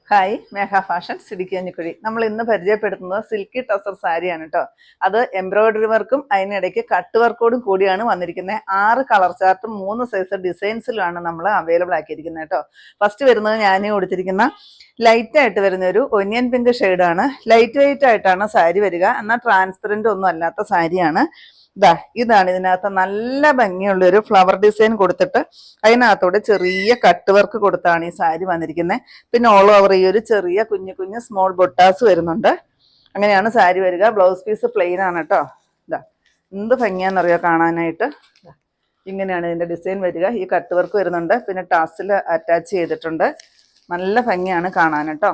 Hi, മേഘ fashion സിഡിക്കഞ്ഞിക്കുഴി. നമ്മൾ ഇന്ന് പരിചയപ്പെടുത്തുന്നത് സിൽക്കി ടസർ സാരിയാണ് കേട്ടോ. അത് എംബ്രോയിഡറി വർക്കും അതിനിടയ്ക്ക് കട്ട് വർക്കോടും കൂടിയാണ് വന്നിരിക്കുന്നത്. 6 കളർ ചാർട്ടും 3 സൈസ് ഡിസൈൻസിലാണ് നമ്മൾ അവൈലബിൾ ആക്കിയിരിക്കുന്നത് കേട്ടോ. ഫസ്റ്റ് വരുന്നത് ഞാൻ കൊടുത്തിരിക്കുന്ന ലൈറ്റ് ആയിട്ട് വരുന്ന ഒരു ഒനിയൻ പിങ്ക് ഷെയ്ഡാണ്. ലൈറ്റ് വെയിറ്റ് ആയിട്ടാണ് സാരി വരിക, എന്നാൽ ട്രാൻസ്പെറൻ്റ് ഒന്നും അല്ലാത്ത സാരിയാണ്. ഇതാണ് ഇതിനകത്ത് നല്ല ഭംഗിയുള്ളൊരു ഫ്ലവർ ഡിസൈൻ കൊടുത്തിട്ട് അതിനകത്തോടെ ചെറിയ കട്ട് വർക്ക് കൊടുത്താണ് ഈ സാരി വന്നിരിക്കുന്നത്. പിന്നെ ഓൾ ഓവർ ഈ ഒരു ചെറിയ കുഞ്ഞു കുഞ്ഞു സ്മോൾ ബൊട്ടാസ് വരുന്നുണ്ട്. അങ്ങനെയാണ് സാരി വരിക. ബ്ലൗസ് പീസ് പ്ലെയിൻ ആണ് കേട്ടോ. എന്ത് ഭംഗിയാണെന്നറിയോ കാണാനായിട്ട്. ഇങ്ങനെയാണ് ഇതിൻ്റെ ഡിസൈൻ വരിക. ഈ കട്ട് വർക്ക് വരുന്നുണ്ട്, പിന്നെ ടാസിൽ അറ്റാച്ച് ചെയ്തിട്ടുണ്ട്. നല്ല ഭംഗിയാണ് കാണാൻ കേട്ടോ.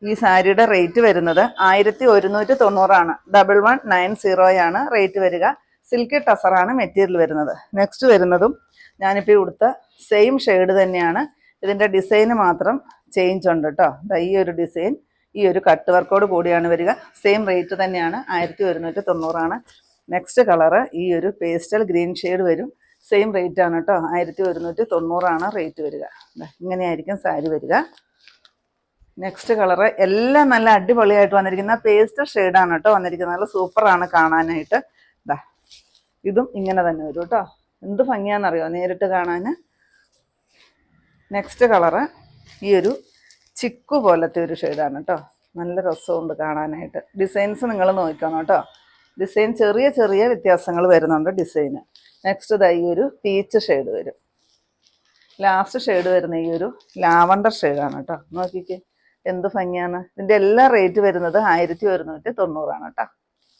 ഈ സാരിയുടെ റേറ്റ് വരുന്നത് 1190 1190 റേറ്റ് വരിക. സിൽക്കി ടസറാണ് മെറ്റീരിയൽ വരുന്നത്. നെക്സ്റ്റ് വരുന്നതും ഞാനിപ്പോൾ കൊടുത്ത സെയിം ഷെയ്ഡ് തന്നെയാണ്. ഇതിൻ്റെ ഡിസൈന് മാത്രം ചേഞ്ച് ഉണ്ട് കേട്ടോ. ഈ ഒരു ഡിസൈൻ ഈ ഒരു കട്ട് വർക്കോട് കൂടിയാണ് വരിക. സെയിം റേറ്റ് തന്നെയാണ്, 1190. നെക്സ്റ്റ് കളറ് ഈ ഒരു പേസ്റ്റൽ ഗ്രീൻ ഷെയ്ഡ് വരും. സെയിം റേറ്റ് ആണ് കേട്ടോ, 1190 റേറ്റ് വരിക. ഇങ്ങനെയായിരിക്കും സാരി വരിക. നെക്സ്റ്റ് കളറ് എല്ലാം നല്ല അടിപൊളിയായിട്ട് വന്നിരിക്കുന്ന പേസ്റ്റൽ ഷെയ്ഡാണ് കേട്ടോ വന്നിരിക്കുന്നത്. നല്ല സൂപ്പറാണ് കാണാനായിട്ട്. ഇതും ഇങ്ങനെ തന്നെ വരും കേട്ടോ. എന്ത് ഭംഗിയാണെന്നറിയോ നേരിട്ട് കാണാൻ. നെക്സ്റ്റ് കളറ് ഈ ഒരു ചിക്കു പോലത്തെ ഒരു ഷെയ്ഡാണ് കേട്ടോ. നല്ല രസമുണ്ട് കാണാനായിട്ട്. ഡിസൈൻസ് നിങ്ങൾ നോക്കണം കേട്ടോ. ഡിസൈൻ ചെറിയ ചെറിയ വ്യത്യാസങ്ങൾ വരുന്നുണ്ട് ഡിസൈന്. നെക്സ്റ്റ് ഈ ഒരു പീച്ച് ഷെയ്ഡ് വരും. ലാസ്റ്റ് ഷെയ്ഡ് വരുന്ന ഈ ഒരു ലാവണ്ടർ ഷെയ്ഡാണ് കേട്ടോ. നോക്കിക്കേ എന്ത് ഭംഗിയാണ്. ഇതിൻ്റെ എല്ലാ റേറ്റ് വരുന്നത് 1190 കേട്ടോ.